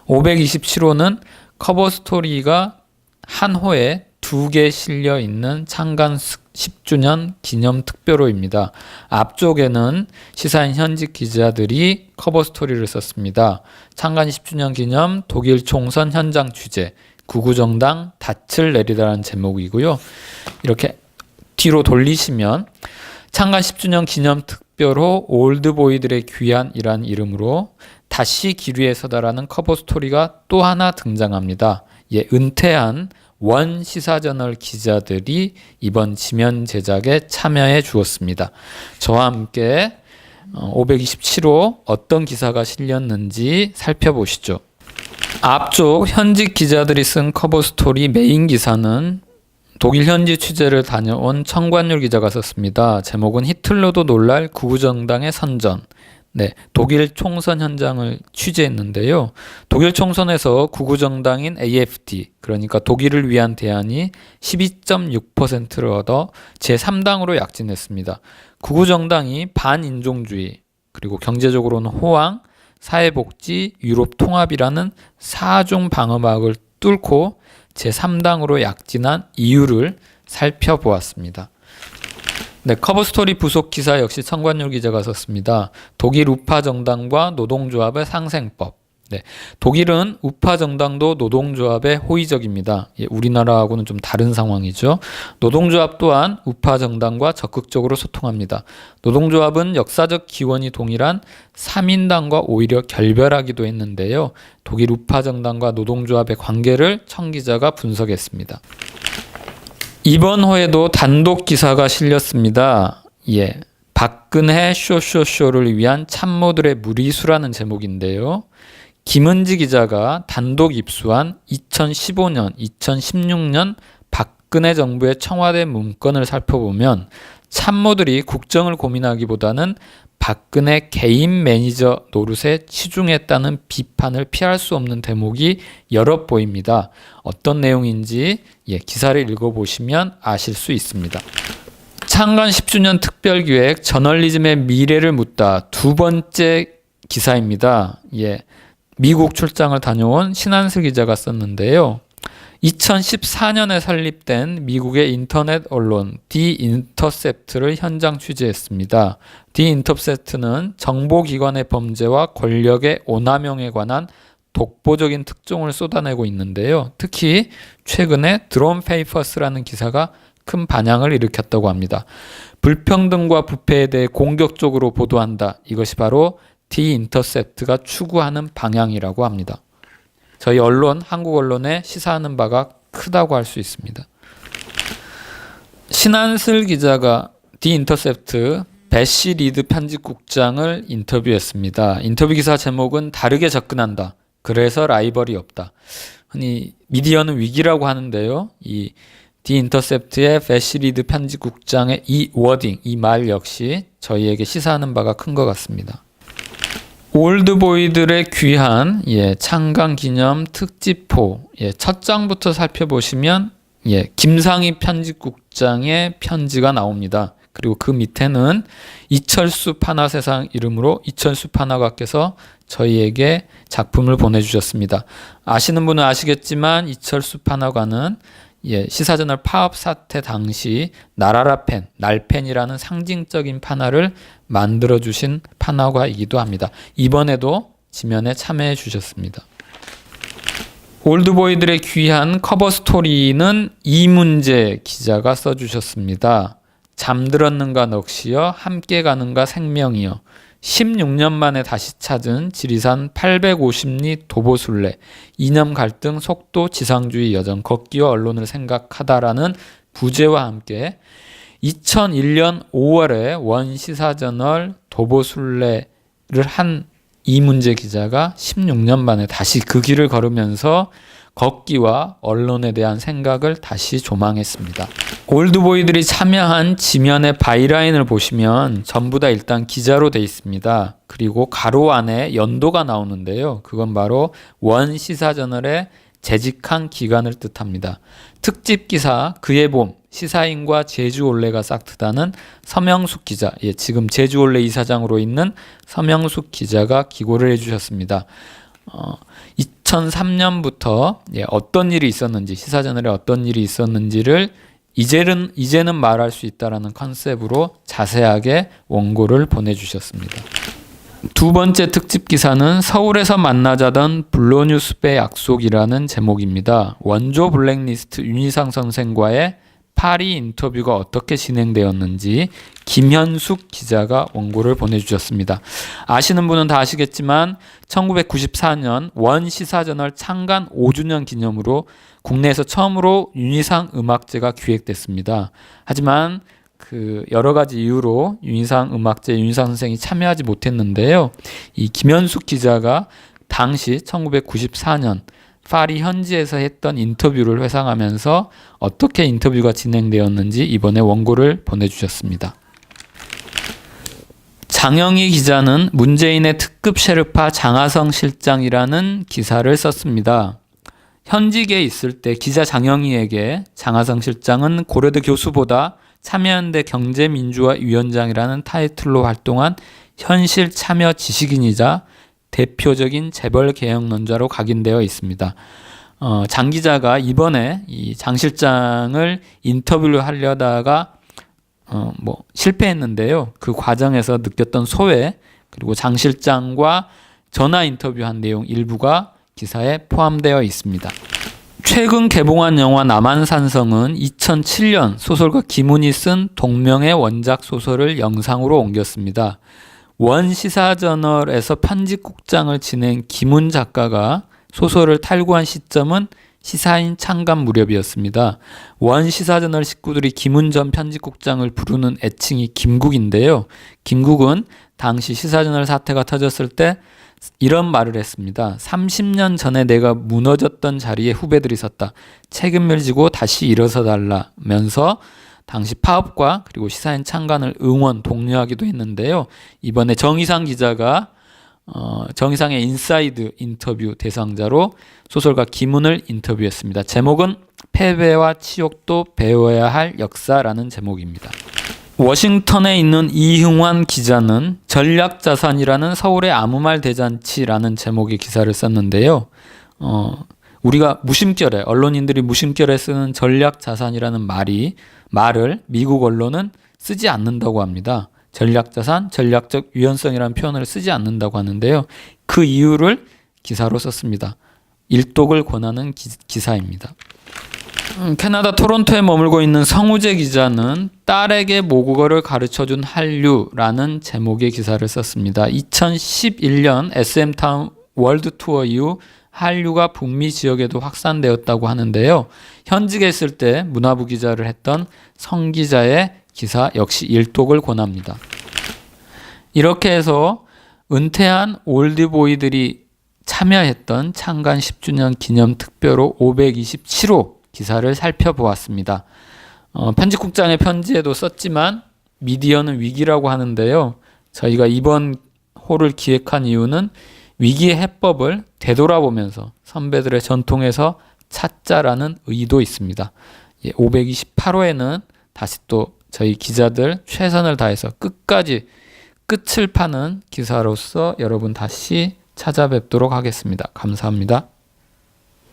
527호는 커버 스토리가 한 호에 2개 실려 있는 창간 10주년 기념 특별호입니다. 앞쪽에는 시사인 현직 기자들이 커버 스토리를 썼습니다. 창간 10주년 기념 독일 총선 현장 취재, 구구정당 닻을 내리다라는 제목이고요. 이렇게 뒤로 돌리시면 창간 10주년 기념 특별호 올드보이들의 귀환이란 이름으로 다시 길 위에 서다라는 커버 스토리가 또 하나 등장합니다. 은퇴한 원 시사저널 기자들이 이번 지면 제작에 참여해 주었습니다. 저와 함께 527호 어떤 기사가 실렸는지 살펴보시죠. 앞쪽 현직 기자들이 쓴 커버 스토리 메인 기사는 독일 현지 취재를 다녀온 청관율 기자가 썼습니다. 제목은 히틀러도 놀랄 구구정당의 선전. 독일 총선 현장을 취재했는데요. 독일 총선에서 구구정당인 AfD, 그러니까 독일을 위한 대안이 12.6%를 얻어 제3당으로 약진했습니다. 구구정당이 반인종주의, 그리고 경제적으로는 호황, 사회복지, 유럽 통합이라는 4종 방어막을 뚫고 제3당으로 약진한 이유를 살펴보았습니다. 커버 스토리 부속 기사 역시 청관율 기자가 썼습니다. 독일 우파 정당과 노동조합의 상생법. 독일은 우파 정당도 노동조합에 호의적입니다. 우리나라하고는 좀 다른 상황이죠. 노동조합 또한 우파 정당과 적극적으로 소통합니다. 노동조합은 역사적 기원이 동일한 3인당과 오히려 결별하기도 했는데요. 독일 우파 정당과 노동조합의 관계를 청 기자가 분석했습니다. 이번 호에도 단독 기사가 실렸습니다. 박근혜 쇼쇼쇼를 위한 참모들의 무리수라는 제목인데요. 김은지 기자가 단독 입수한 2015년, 2016년 박근혜 정부의 청와대 문건을 살펴보면 참모들이 국정을 고민하기보다는 박근혜 개인 매니저 노릇에 치중했다는 비판을 피할 수 없는 대목이 여러 보입니다. 어떤 내용인지 기사를 읽어보시면 아실 수 있습니다. 창간 10주년 특별기획 저널리즘의 미래를 묻다 두 번째 기사입니다. 미국 출장을 다녀온 신한슬 기자가 썼는데요. 2014년에 설립된 미국의 인터넷 언론 디 인터셉트를 현장 취재했습니다. 디 인터셉트는 정보기관의 범죄와 권력의 오남용에 관한 독보적인 특종을 쏟아내고 있는데요. 특히 최근에 드론 페이퍼스라는 기사가 큰 반향을 일으켰다고 합니다. 불평등과 부패에 대해 공격적으로 보도한다. 이것이 바로 디 인터셉트가 추구하는 방향이라고 합니다. 저희 언론, 한국 언론에 시사하는 바가 크다고 할 수 있습니다. 신한슬 기자가 디 인터셉트 배시 리드 편집국장을 인터뷰했습니다. 인터뷰 기사 제목은 다르게 접근한다. 그래서 라이벌이 없다. 흔히 미디어는 위기라고 하는데요. 이 디 인터셉트의 배시 리드 편집국장의 이 워딩, 이 말 역시 저희에게 시사하는 바가 큰 것 같습니다. 올드보이들의 귀한 창간 기념 특집호 첫 장부터 살펴보시면 김상희 편집국장의 편지가 나옵니다. 그리고 그 밑에는 이철수 판화세상 이름으로 이철수 판화가께서 저희에게 작품을 보내주셨습니다. 아시는 분은 아시겠지만 이철수 판화가는 시사저널 파업 사태 당시 나라라펜, 날펜이라는 상징적인 판화를 만들어주신 판화가이기도 합니다. 이번에도 지면에 참여해 주셨습니다. 올드보이들의 귀한 커버 스토리는 이문재 기자가 써주셨습니다. 잠들었는가 넋이여 함께 가는가 생명이여 16년 만에 다시 찾은 지리산 850리 도보순례 이념 갈등 속도 지상주의 여정 걷기와 언론을 생각하다라는 부제와 함께 2001년 5월에 원시사저널 도보순례를 한 이문재 기자가 16년 만에 다시 그 길을 걸으면서 걷기와 언론에 대한 생각을 다시 조망했습니다. 올드보이들이 참여한 지면의 바이라인을 보시면 전부 다 일단 기자로 돼 있습니다. 그리고 가로 안에 연도가 나오는데요. 그건 바로 원시사저널의 재직한 기간을 뜻합니다. 특집 기사 그의 봄 시사인과 제주올레가 싹트다는 서명숙 기자, 지금 제주올레 이사장으로 있는 서명숙 기자가 기고를 해주셨습니다. 2003년부터 어떤 일이 있었는지, 시사저널에 어떤 일이 있었는지를 이제는 말할 수 있다라는 컨셉으로 자세하게 원고를 보내주셨습니다. 두 번째 특집 기사는 서울에서 만나자던 블로뉴스배 약속이라는 제목입니다. 원조 블랙리스트 윤희상 선생과의 파리 인터뷰가 어떻게 진행되었는지 김현숙 기자가 원고를 보내주셨습니다. 아시는 분은 다 아시겠지만 1994년 원 시사저널 창간 5주년 기념으로 국내에서 처음으로 윤희상 음악제가 기획됐습니다. 하지만 그 여러 가지 이유로 윤희상 음악제 윤희상 선생이 참여하지 못했는데요. 이 김현숙 기자가 당시 1994년 파리 현지에서 했던 인터뷰를 회상하면서 어떻게 인터뷰가 진행되었는지 이번에 원고를 보내주셨습니다. 장영희 기자는 문재인의 특급 셰르파 장하성 실장이라는 기사를 썼습니다. 현직에 있을 때 기자 장영희에게 장하성 실장은 고려대 교수보다 참여연대 경제민주화위원장이라는 타이틀로 활동한 현실 참여 지식인이자 대표적인 재벌개혁론자로 각인되어 있습니다. 장 기자가 이번에 이 장 실장을 인터뷰를 하려다가 실패했는데요. 그 과정에서 느꼈던 소외, 그리고 장 실장과 전화 인터뷰한 내용 일부가 기사에 포함되어 있습니다. 최근 개봉한 영화 남한산성은 2007년 소설가 김훈이 쓴 동명의 원작 소설을 영상으로 옮겼습니다. 원 시사저널에서 편집국장을 지낸 김훈 작가가 소설을 탈구한 시점은 시사인 창간 무렵이었습니다. 원 시사저널 식구들이 김훈 전 편집국장을 부르는 애칭이 김국인데요. 김국은 당시 시사저널 사태가 터졌을 때 이런 말을 했습니다. 30년 전에 내가 무너졌던 자리에 후배들이 섰다. 책임을 지고 다시 일어서 달라면서 당시 파업과 그리고 시사인 창간을 응원, 독려하기도 했는데요. 이번에 정의상 기자가 정의상의 인사이드 인터뷰 대상자로 소설가 김훈을 인터뷰했습니다. 제목은 패배와 치욕도 배워야 할 역사라는 제목입니다. 워싱턴에 있는 이흥환 기자는 전략자산이라는 서울의 아무 말 대잔치라는 제목의 기사를 썼는데요. 우리가 무심결에, 언론인들이 무심결에 쓰는 전략자산이라는 말을 미국 언론은 쓰지 않는다고 합니다. 전략자산, 전략적 유연성이라는 표현을 쓰지 않는다고 하는데요. 그 이유를 기사로 썼습니다. 일독을 권하는 기사입니다. 캐나다 토론토에 머물고 있는 성우재 기자는 딸에게 모국어를 가르쳐준 한류라는 제목의 기사를 썼습니다. 2011년 SM타운 월드 투어 이후 한류가 북미 지역에도 확산되었다고 하는데요. 현직에 있을 때 문화부 기자를 했던 성 기자의 기사 역시 일독을 권합니다. 이렇게 해서 은퇴한 올드보이들이 참여했던 창간 10주년 기념 특별호 527호 기사를 살펴보았습니다. 편집국장의 편지에도 썼지만 미디어는 위기라고 하는데요. 저희가 이번 호를 기획한 이유는 위기의 해법을 되돌아보면서 선배들의 전통에서 찾자라는 의도 있습니다. 528호에는 다시 또 저희 기자들 최선을 다해서 끝까지 끝을 파는 기사로서 여러분 다시 찾아뵙도록 하겠습니다. 감사합니다.